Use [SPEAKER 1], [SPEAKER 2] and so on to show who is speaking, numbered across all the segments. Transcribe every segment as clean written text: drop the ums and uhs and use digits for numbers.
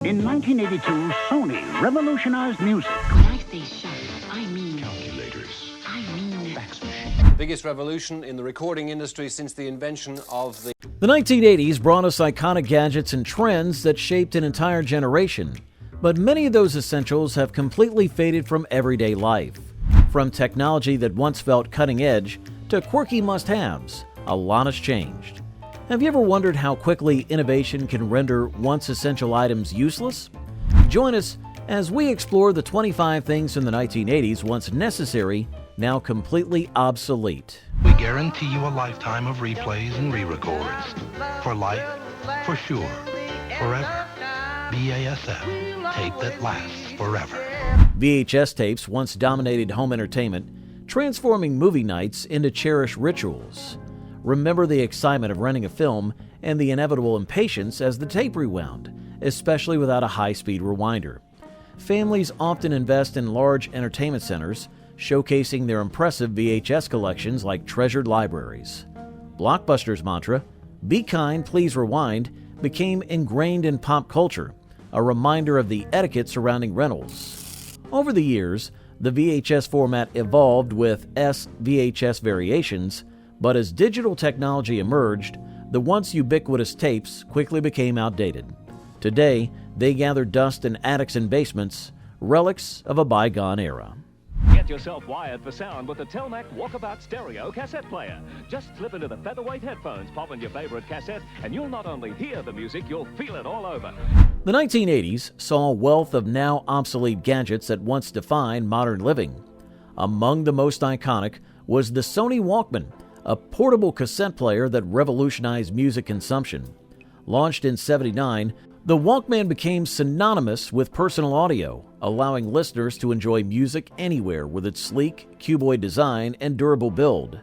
[SPEAKER 1] In 1982, Sony revolutionized music.
[SPEAKER 2] When I say shut, I mean
[SPEAKER 3] Calculators.
[SPEAKER 2] I mean
[SPEAKER 3] Fax machine.
[SPEAKER 4] Biggest revolution in the recording industry since the invention of the...
[SPEAKER 5] The 1980s brought us iconic gadgets and trends that shaped an entire generation, but many of those essentials have completely faded from everyday life. From technology that once felt cutting edge to quirky must-haves, a lot has changed. Have you ever wondered how quickly innovation can render once essential items useless? Join us as we explore the 25 things in the 1980s once necessary, now completely obsolete.
[SPEAKER 6] We guarantee you a lifetime of replays and re-records. For life, for sure, forever. BASF, tape that lasts forever.
[SPEAKER 5] VHS tapes once dominated home entertainment, transforming movie nights into cherished rituals. Remember the excitement of renting a film and the inevitable impatience as the tape rewound, especially without a high-speed rewinder. Families often invest in large entertainment centers, showcasing their impressive VHS collections like treasured libraries. Blockbuster's mantra, "Be kind, please rewind," became ingrained in pop culture, a reminder of the etiquette surrounding rentals. Over the years, the VHS format evolved with S-VHS variations, but as digital technology emerged, the once ubiquitous tapes quickly became outdated. Today, they gather dust in attics and basements, relics of a bygone era.
[SPEAKER 7] Get yourself wired for sound with the Telmac Walkabout Stereo cassette player. Just slip into the featherweight headphones, pop in your favorite cassette, and you'll not only hear the music, you'll feel it all over.
[SPEAKER 5] The 1980s saw a wealth of now obsolete gadgets that once defined modern living. Among the most iconic was the Sony Walkman, a portable cassette player that revolutionized music consumption. Launched in '79, the Walkman became synonymous with personal audio, allowing listeners to enjoy music anywhere with its sleek, cuboid design and durable build.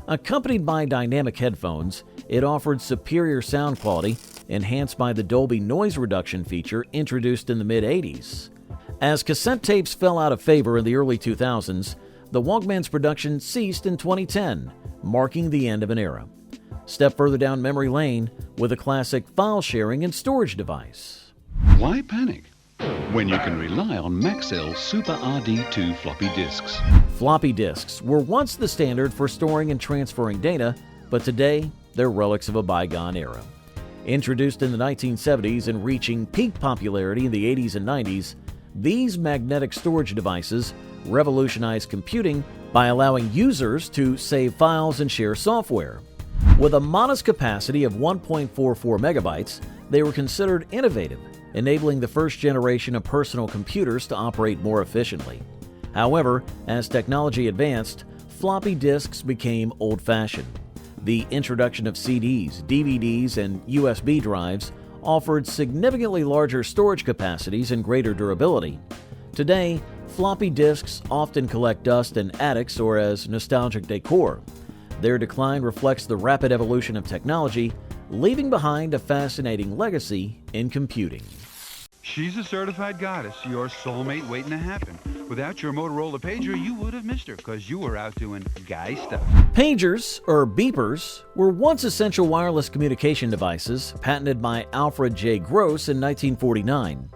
[SPEAKER 5] Accompanied by dynamic headphones, it offered superior sound quality, enhanced by the Dolby noise reduction feature introduced in the mid-'80s. As cassette tapes fell out of favor in the early 2000s, the Walkman's production ceased in 2010, marking the end of an era. Step further down memory lane with a classic file sharing and storage device.
[SPEAKER 3] Why panic when you can rely on Maxell Super RD2 floppy disks?
[SPEAKER 5] Floppy disks were once the standard for storing and transferring data, but today they're relics of a bygone era. Introduced in the 1970s and reaching peak popularity in the 80s and 90s, these magnetic storage devices revolutionized computing by allowing users to save files and share software. With a modest capacity of 1.44 megabytes, they were considered innovative, enabling the first generation of personal computers to operate more efficiently. However, as technology advanced, floppy disks became old-fashioned. The introduction of CDs, DVDs, and USB drives offered significantly larger storage capacities and greater durability. Today, floppy disks often collect dust in attics or as nostalgic decor. Their decline reflects the rapid evolution of technology, leaving behind a fascinating legacy in computing.
[SPEAKER 8] She's a certified goddess, your soulmate waiting to happen. Without your Motorola pager, you would have missed her because you were out doing guy stuff.
[SPEAKER 5] Pagers, or beepers, were once essential wireless communication devices patented by Alfred J. Gross in 1949.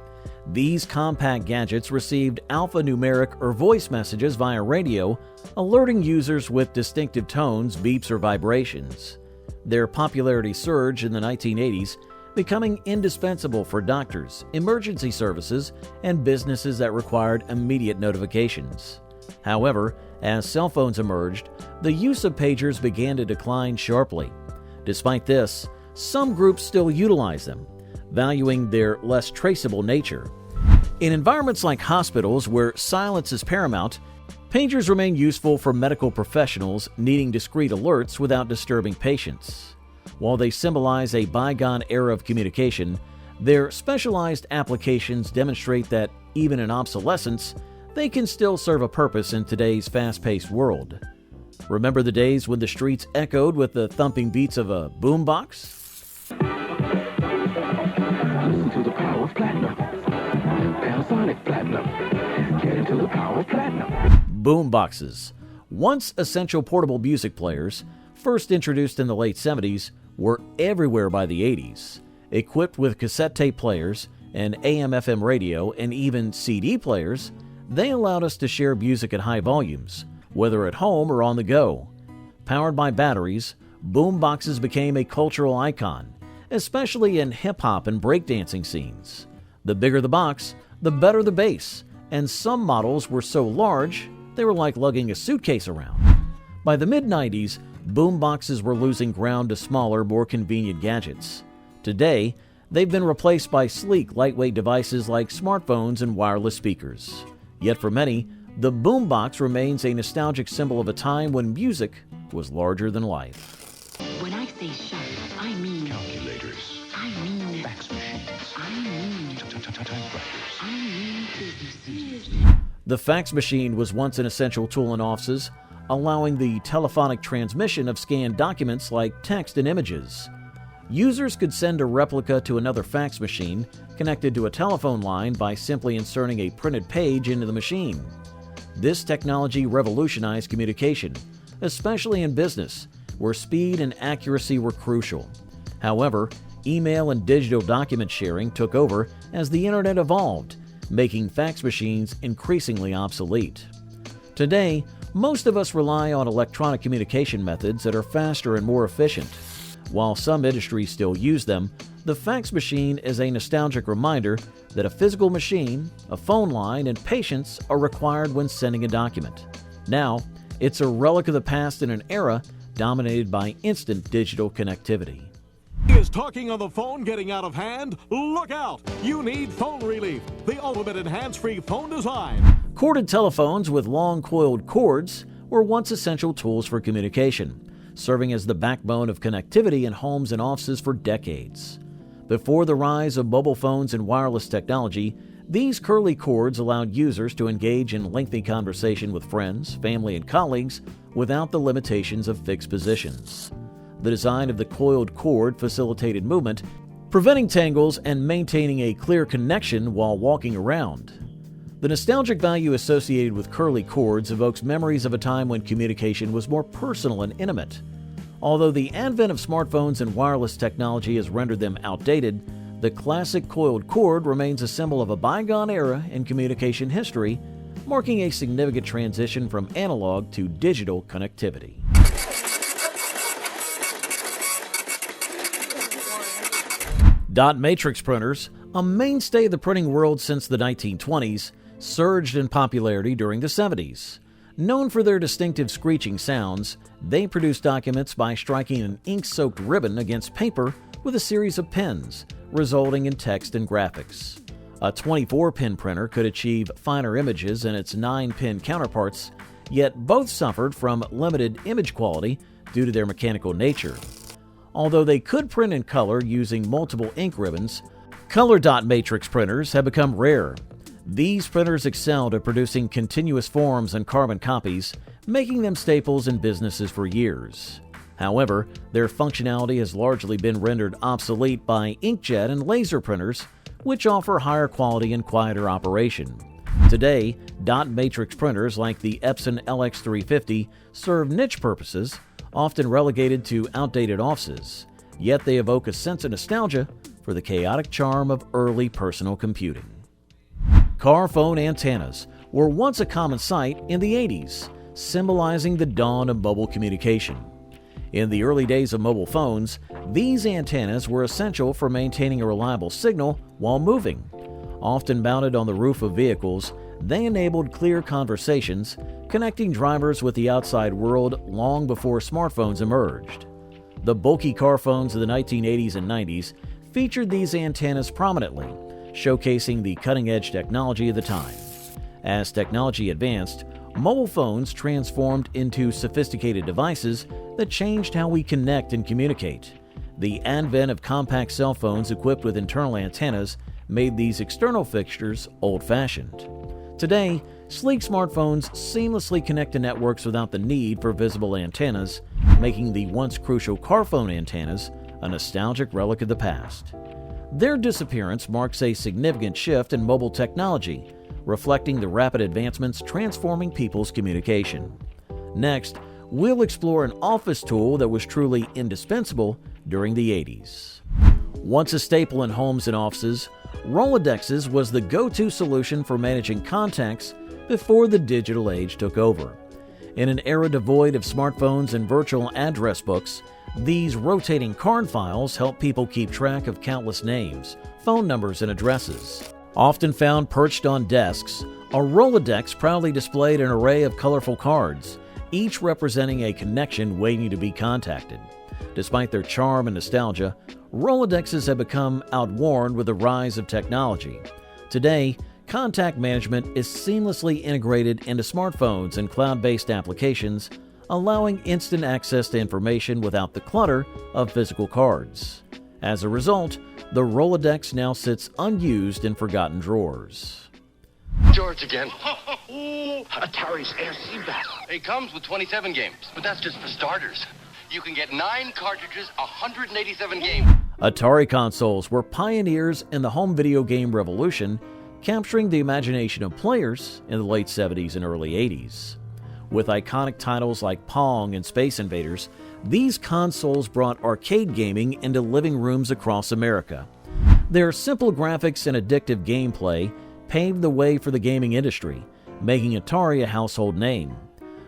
[SPEAKER 5] These compact gadgets received alphanumeric or voice messages via radio, alerting users with distinctive tones, beeps, or vibrations. Their popularity surged in the 1980s, becoming indispensable for doctors, emergency services, and businesses that required immediate notifications. However, as cell phones emerged, the use of pagers began to decline sharply. Despite this, some groups still utilize them, valuing their less traceable nature. In environments like hospitals where silence is paramount, pagers remain useful for medical professionals needing discreet alerts without disturbing patients. While they symbolize a bygone era of communication, their specialized applications demonstrate that even in obsolescence, they can still serve a purpose in today's fast-paced world. Remember the days when the streets echoed with the thumping beats of a boombox?
[SPEAKER 9] Listen to the power of platinum. Panasonic Platinum. Get into the power of platinum.
[SPEAKER 5] Boomboxes, once essential portable music players, first introduced in the late 70s, were everywhere by the 80s. Equipped with cassette tape players and AM/FM radio, and even CD players, they allowed us to share music at high volumes, whether at home or on the go. Powered by batteries, boom boxes became a cultural icon, especially in hip-hop and breakdancing scenes. The bigger the box, the better the bass, and some models were so large they were like lugging a suitcase around. By the mid-90s, boom boxes were losing ground to smaller, more convenient gadgets. Today, they've been replaced by sleek, lightweight devices like smartphones and wireless speakers. Yet for many, the boombox remains a nostalgic symbol of a time when music was larger than life.
[SPEAKER 2] When I say sharp, I mean
[SPEAKER 3] Calculators.
[SPEAKER 2] I mean
[SPEAKER 3] Fax machines.
[SPEAKER 2] I mean
[SPEAKER 3] Typewriters.
[SPEAKER 2] I mean businesses.
[SPEAKER 5] The fax machine was once an essential tool in offices, allowing the telephonic transmission of scanned documents like text and images. Users could send a replica to another fax machine connected to a telephone line by simply inserting a printed page into the machine. This technology revolutionized communication, especially in business, where speed and accuracy were crucial. However, email and digital document sharing took over as the internet evolved, making fax machines increasingly obsolete. Today, most of us rely on electronic communication methods that are faster and more efficient. While some industries still use them, the fax machine is a nostalgic reminder that a physical machine, a phone line, and patience are required when sending a document. Now, it's a relic of the past in an era dominated by instant digital connectivity.
[SPEAKER 10] Is talking on the phone getting out of hand? Look out! You need phone relief, the ultimate in hands-free phone design.
[SPEAKER 5] Corded telephones with long coiled cords were once essential tools for communication, serving as the backbone of connectivity in homes and offices for decades. Before the rise of mobile phones and wireless technology, these curly cords allowed users to engage in lengthy conversation with friends, family, and colleagues without the limitations of fixed positions. The design of the coiled cord facilitated movement, preventing tangles and maintaining a clear connection while walking around. The nostalgic value associated with curly cords evokes memories of a time when communication was more personal and intimate. Although the advent of smartphones and wireless technology has rendered them outdated, the classic coiled cord remains a symbol of a bygone era in communication history, marking a significant transition from analog to digital connectivity. Dot matrix printers, a mainstay of the printing world since the 1920s, surged in popularity during the 70s. Known for their distinctive screeching sounds, they produced documents by striking an ink-soaked ribbon against paper with a series of pins, resulting in text and graphics. A 24-pin printer could achieve finer images than its 9-pin counterparts, yet both suffered from limited image quality due to their mechanical nature. Although they could print in color using multiple ink ribbons, color dot matrix printers have become rare. These printers excelled at producing continuous forms and carbon copies, making them staples in businesses for years. However, their functionality has largely been rendered obsolete by inkjet and laser printers, which offer higher quality and quieter operation. Today, dot matrix printers like the Epson LX350 serve niche purposes, often relegated to outdated offices, yet they evoke a sense of nostalgia for the chaotic charm of early personal computing. Car phone antennas were once a common sight in the 80s, symbolizing the dawn of mobile communication. In the early days of mobile phones, these antennas were essential for maintaining a reliable signal while moving. Often mounted on the roof of vehicles, they enabled clear conversations, connecting drivers with the outside world long before smartphones emerged. The bulky car phones of the 1980s and 90s featured these antennas prominently, showcasing the cutting-edge technology of the time. As technology advanced, mobile phones transformed into sophisticated devices that changed how we connect and communicate. The advent of compact cell phones equipped with internal antennas made these external fixtures old-fashioned. Today, sleek smartphones seamlessly connect to networks without the need for visible antennas, making the once crucial car phone antennas a nostalgic relic of the past. Their disappearance marks a significant shift in mobile technology, reflecting the rapid advancements transforming people's communication. Next, we'll explore an office tool that was truly indispensable during the 80s. Once a staple in homes and offices, Rolodexes was the go-to solution for managing contacts before the digital age took over. In an era devoid of smartphones and virtual address books, these rotating card files help people keep track of countless names, phone numbers, and addresses. Often found perched on desks, a Rolodex proudly displayed an array of colorful cards, each representing a connection waiting to be contacted. Despite their charm and nostalgia, Rolodexes have become outworn with the rise of technology. Today, contact management is seamlessly integrated into smartphones and cloud-based applications, allowing instant access to information without the clutter of physical cards. As a result, the Rolodex now sits unused in forgotten drawers.
[SPEAKER 11] George again. Atari's AFC battle. It comes with 27 games, but that's just for starters. You can get 9 cartridges, 187 games.
[SPEAKER 5] Atari consoles were pioneers in the home video game revolution, capturing the imagination of players in the late 70s and early 80s. With iconic titles like Pong and Space Invaders, these consoles brought arcade gaming into living rooms across America. Their simple graphics and addictive gameplay paved the way for the gaming industry, making Atari a household name.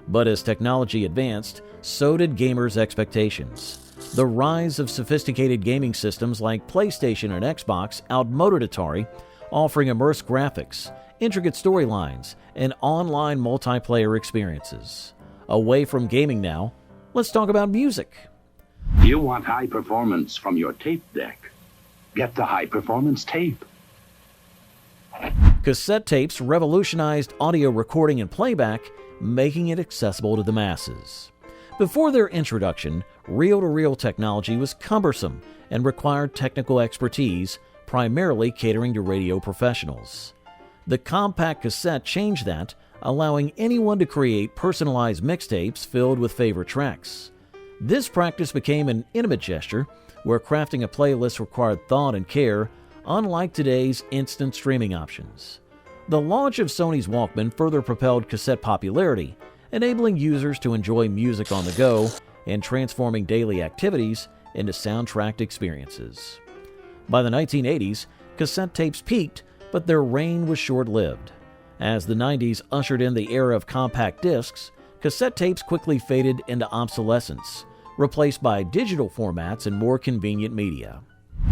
[SPEAKER 5] But as technology advanced, so did gamers' expectations. The rise of sophisticated gaming systems like PlayStation and Xbox outmoded Atari, offering immersive graphics, intricate storylines, and online multiplayer experiences. Away from gaming now, let's talk about music.
[SPEAKER 1] You want high performance from your tape deck? Get the high-performance tape.
[SPEAKER 5] Cassette tapes revolutionized audio recording and playback, making it accessible to the masses. Before their introduction, reel-to-reel technology was cumbersome and required technical expertise, primarily catering to radio professionals. The compact cassette changed that, allowing anyone to create personalized mixtapes filled with favorite tracks. This practice became an intimate gesture, where crafting a playlist required thought and care, unlike today's instant streaming options. The launch of Sony's Walkman further propelled cassette popularity, enabling users to enjoy music on the go and transforming daily activities into soundtracked experiences. By the 1980s, cassette tapes peaked, but their reign was short-lived. As the 90s ushered in the era of compact discs, cassette tapes quickly faded into obsolescence, replaced by digital formats and more convenient media.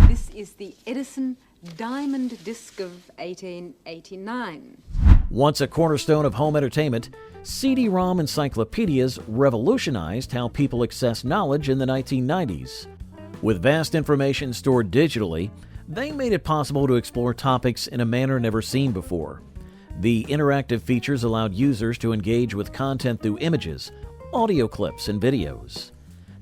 [SPEAKER 12] This is the Edison Diamond Disc of 1889.
[SPEAKER 5] Once a cornerstone of home entertainment, CD-ROM encyclopedias revolutionized how people access knowledge in the 1990s. With vast information stored digitally, they made it possible to explore topics in a manner never seen before. The interactive features allowed users to engage with content through images, audio clips, and videos.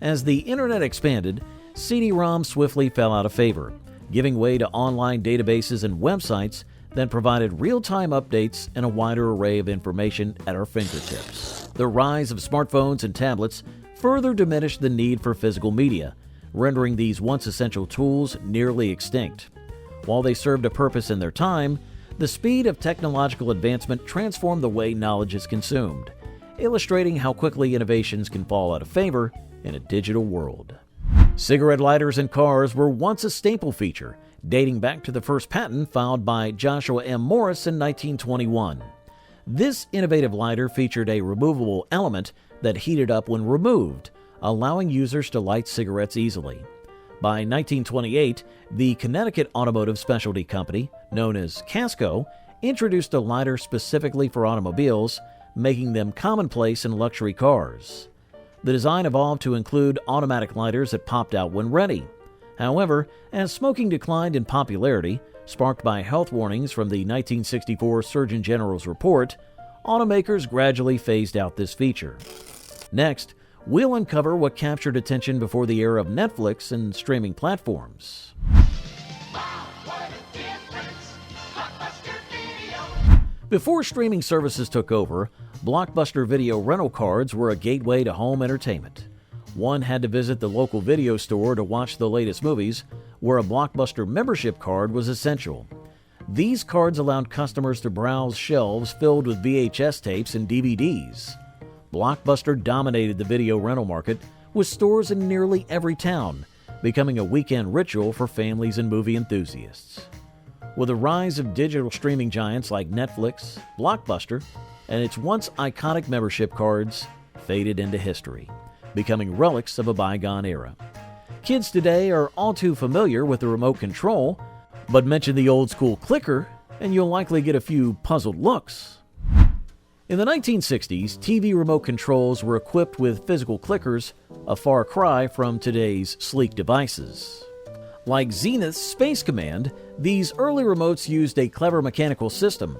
[SPEAKER 5] As the internet expanded, CD-ROM swiftly fell out of favor, giving way to online databases and websites that provided real-time updates and a wider array of information at our fingertips. The rise of smartphones and tablets further diminished the need for physical media, rendering these once essential tools nearly extinct. While they served a purpose in their time, the speed of technological advancement transformed the way knowledge is consumed, illustrating how quickly innovations can fall out of favor in a digital world. Cigarette lighters in cars were once a staple feature, dating back to the first patent filed by Joshua M. Morris in 1921. This innovative lighter featured a removable element that heated up when removed, allowing users to light cigarettes easily. By 1928, the Connecticut Automotive Specialty Company, known as Casco, introduced a lighter specifically for automobiles, making them commonplace in luxury cars. The design evolved to include automatic lighters that popped out when ready. However, as smoking declined in popularity, sparked by health warnings from the 1964 Surgeon General's report, automakers gradually phased out this feature. Next, we'll uncover what captured attention before the era of Netflix and streaming platforms. Before streaming services took over, Blockbuster video rental cards were a gateway to home entertainment. One had to visit the local video store to watch the latest movies, where a Blockbuster membership card was essential. These cards allowed customers to browse shelves filled with VHS tapes and DVDs. Blockbuster dominated the video rental market, with stores in nearly every town, becoming a weekend ritual for families and movie enthusiasts. With the rise of digital streaming giants like Netflix, Blockbuster, and its once iconic membership cards faded into history, becoming relics of a bygone era. Kids today are all too familiar with the remote control, but mention the old school clicker and you'll likely get a few puzzled looks. In the 1960s, TV remote controls were equipped with physical clickers, a far cry from today's sleek devices. Like Zenith's Space Command, these early remotes used a clever mechanical system.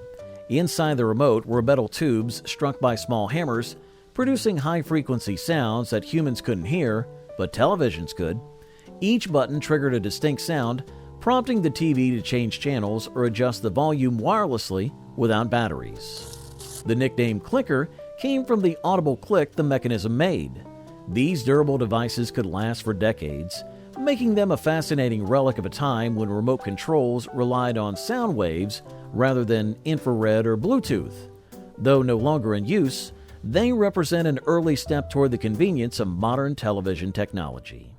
[SPEAKER 5] Inside the remote were metal tubes struck by small hammers, producing high-frequency sounds that humans couldn't hear, but televisions could. Each button triggered a distinct sound, prompting the TV to change channels or adjust the volume wirelessly without batteries. The nickname clicker came from the audible click the mechanism made. These durable devices could last for decades, making them a fascinating relic of a time when remote controls relied on sound waves rather than infrared or Bluetooth. Though no longer in use, they represent an early step toward the convenience of modern television technology.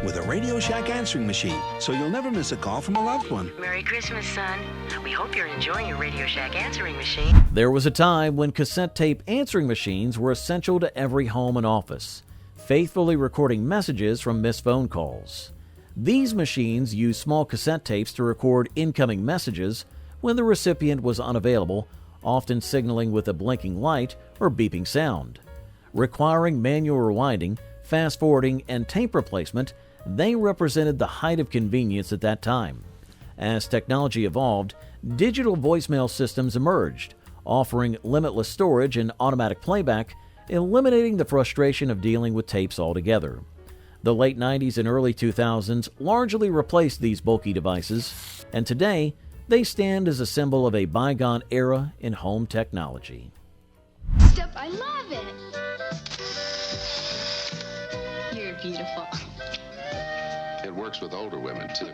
[SPEAKER 13] With a Radio Shack answering machine, so you'll never miss a call from a loved one.
[SPEAKER 14] Merry Christmas, son. We hope you're enjoying your Radio Shack answering machine.
[SPEAKER 5] There was a time when cassette tape answering machines were essential to every home and office, faithfully recording messages from missed phone calls. These machines used small cassette tapes to record incoming messages when the recipient was unavailable, often signaling with a blinking light or beeping sound. Requiring manual rewinding, fast-forwarding, and tape replacement, they represented the height of convenience at that time. As technology evolved, digital voicemail systems emerged, offering limitless storage and automatic playback, eliminating the frustration of dealing with tapes altogether. The late 90s and early 2000s largely replaced these bulky devices, and today they stand as a symbol of a bygone era in home technology.
[SPEAKER 15] Step, I love it. You're beautiful.
[SPEAKER 16] It works with older women, too.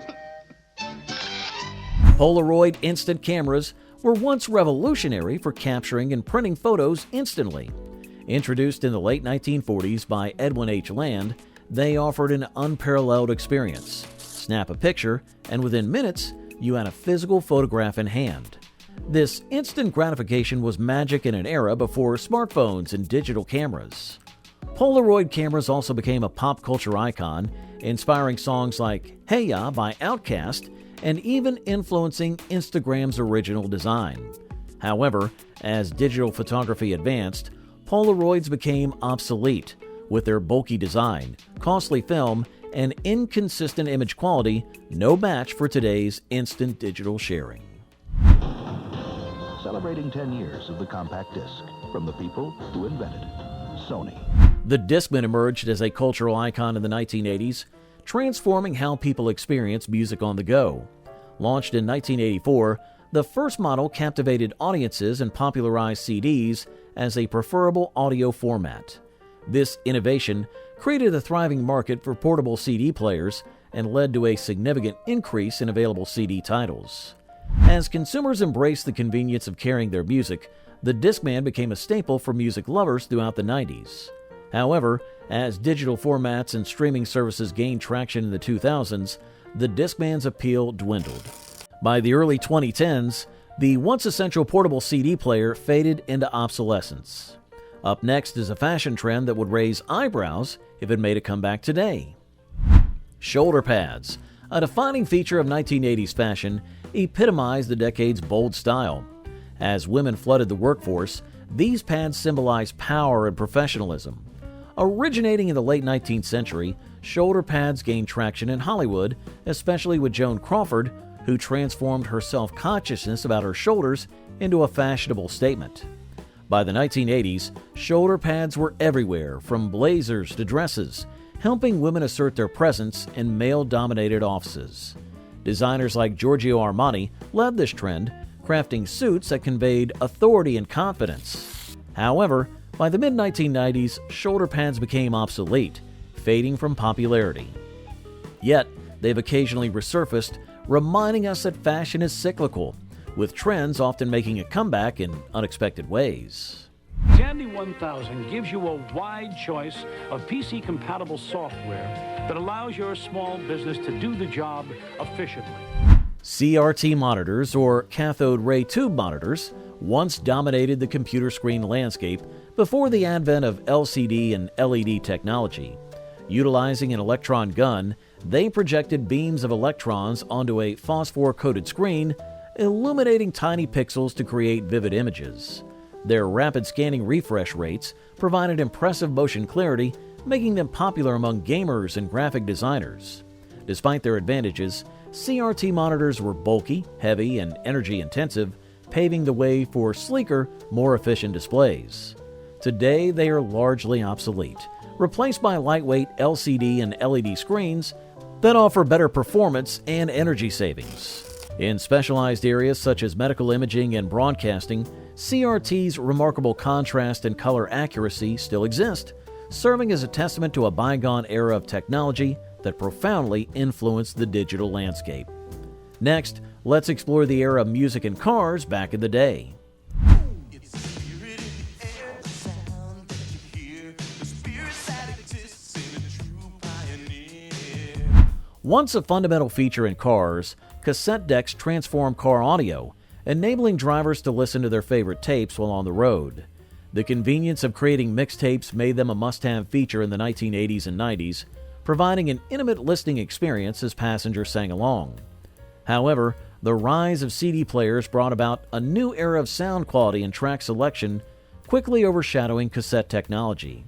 [SPEAKER 5] Polaroid instant cameras were once revolutionary for capturing and printing photos instantly. Introduced in the late 1940s by Edwin H. Land, they offered an unparalleled experience. Snap a picture, and within minutes, you had a physical photograph in hand. This instant gratification was magic in an era before smartphones and digital cameras. Polaroid cameras also became a pop culture icon, inspiring songs like Hey Ya by Outkast and even influencing Instagram's original design. However, as digital photography advanced, Polaroids became obsolete, with their bulky design, costly film, and inconsistent image quality no match for today's instant digital sharing.
[SPEAKER 17] Celebrating 10 years of the compact disc, from the people who invented it, Sony.
[SPEAKER 5] The Discman emerged as a cultural icon in the 1980s, transforming how people experience music on the go. Launched in 1984, the first model captivated audiences and popularized CDs as a preferable audio format. This innovation created a thriving market for portable CD players and led to a significant increase in available CD titles. As consumers embraced the convenience of carrying their music, the Discman became a staple for music lovers throughout the 90s. However, as digital formats and streaming services gained traction in the 2000s, the Discman's appeal dwindled. By the early 2010s, the once essential portable CD player faded into obsolescence. Up next is a fashion trend that would raise eyebrows if it made a comeback today. Shoulder pads, a defining feature of 1980s fashion, epitomized the decade's bold style. As women flooded the workforce, these pads symbolized power and professionalism. Originating in the late 19th century, shoulder pads gained traction in Hollywood, especially with Joan Crawford, who transformed her self-consciousness about her shoulders into a fashionable statement. By the 1980s, shoulder pads were everywhere, from blazers to dresses, helping women assert their presence in male-dominated offices. Designers like Giorgio Armani led this trend, crafting suits that conveyed authority and confidence. However, by the mid-1990s, shoulder pads became obsolete, fading from popularity. Yet, they've occasionally resurfaced, reminding us that fashion is cyclical, with trends often making a comeback in unexpected ways.
[SPEAKER 18] Tandy 1000 gives you a wide choice of PC-compatible software that allows your small business to do the job efficiently.
[SPEAKER 5] CRT monitors, or cathode ray tube monitors, once dominated the computer screen landscape before the advent of LCD and LED technology. Utilizing an electron gun, they projected beams of electrons onto a phosphor-coated screen, illuminating tiny pixels to create vivid images. Their rapid scanning refresh rates provided impressive motion clarity, making them popular among gamers and graphic designers. Despite their advantages, CRT monitors were bulky, heavy, and energy-intensive, paving the way for sleeker, more efficient displays. Today, they are largely obsolete, replaced by lightweight LCD and LED screens that offer better performance and energy savings. In specialized areas such as medical imaging and broadcasting, CRT's remarkable contrast and color accuracy still exist, serving as a testament to a bygone era of technology that profoundly influenced the digital landscape. Next, let's explore the era of music and cars back in the day. Once a fundamental feature in cars, cassette decks transformed car audio, enabling drivers to listen to their favorite tapes while on the road. The convenience of creating mixtapes made them a must-have feature in the 1980s and 90s, providing an intimate listening experience as passengers sang along. However, the rise of CD players brought about a new era of sound quality and track selection, quickly overshadowing cassette technology.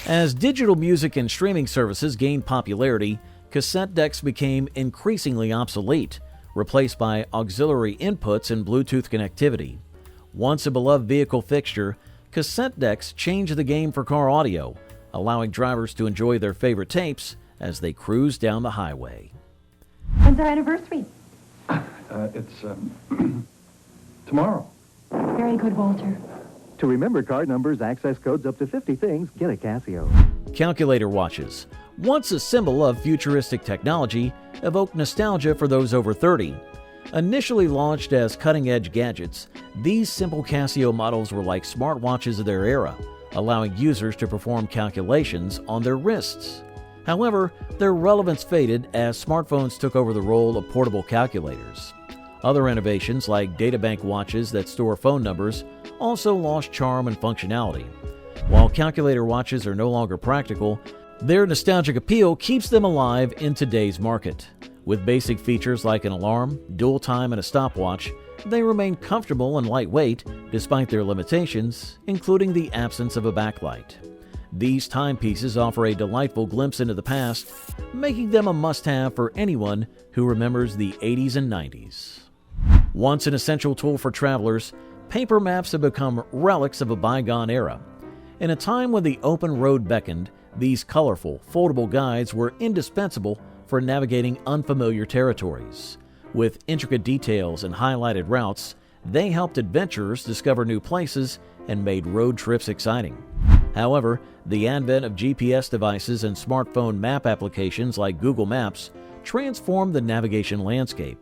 [SPEAKER 5] As digital music and streaming services gained popularity, cassette decks became increasingly obsolete, replaced by auxiliary inputs and Bluetooth connectivity. Once a beloved vehicle fixture, cassette decks changed the game for car audio, allowing drivers to enjoy their favorite tapes as they cruise down the highway.
[SPEAKER 19] When's our anniversary?
[SPEAKER 20] It's tomorrow.
[SPEAKER 19] Very good, Walter.
[SPEAKER 21] To remember card numbers, access codes, up to 50 things, get a Casio.
[SPEAKER 5] Calculator watches, once a symbol of futuristic technology, evoke nostalgia for those over 30. Initially launched as cutting-edge gadgets, these simple Casio models were like smartwatches of their era, allowing users to perform calculations on their wrists. However, their relevance faded as smartphones took over the role of portable calculators. Other innovations, like databank watches that store phone numbers, also lost charm and functionality. While calculator watches are no longer practical, their nostalgic appeal keeps them alive in today's market. With basic features like an alarm, dual time, and a stopwatch, they remain comfortable and lightweight despite their limitations, including the absence of a backlight. These timepieces offer a delightful glimpse into the past, making them a must-have for anyone who remembers the 80s and 90s. Once an essential tool for travelers, paper maps have become relics of a bygone era. In a time when the open road beckoned, these colorful, foldable guides were indispensable for navigating unfamiliar territories. With intricate details and highlighted routes, they helped adventurers discover new places and made road trips exciting. However, the advent of GPS devices and smartphone map applications like Google Maps transformed the navigation landscape.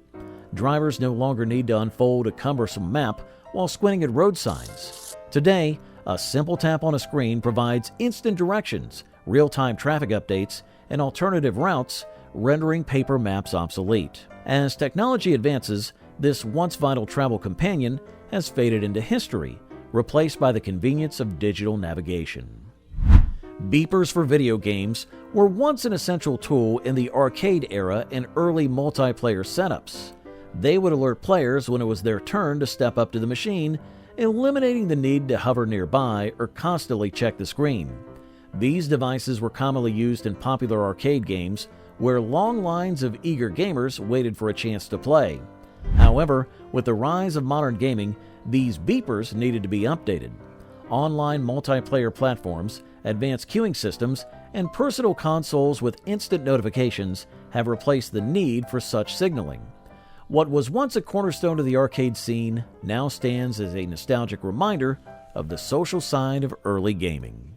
[SPEAKER 5] Drivers no longer need to unfold a cumbersome map while squinting at road signs. Today, a simple tap on a screen provides instant directions, real-time traffic updates, and alternative routes, rendering paper maps obsolete. As technology advances, this once vital travel companion has faded into history, replaced by the convenience of digital navigation. Beepers for video games were once an essential tool in the arcade era and early multiplayer setups. They would alert players when it was their turn to step up to the machine, eliminating the need to hover nearby or constantly check the screen. These devices were commonly used in popular arcade games where long lines of eager gamers waited for a chance to play. However, with the rise of modern gaming, these beepers needed to be updated. Online multiplayer platforms, advanced queuing systems, and personal consoles with instant notifications have replaced the need for such signaling. What was once a cornerstone of the arcade scene now stands as a nostalgic reminder of the social side of early gaming.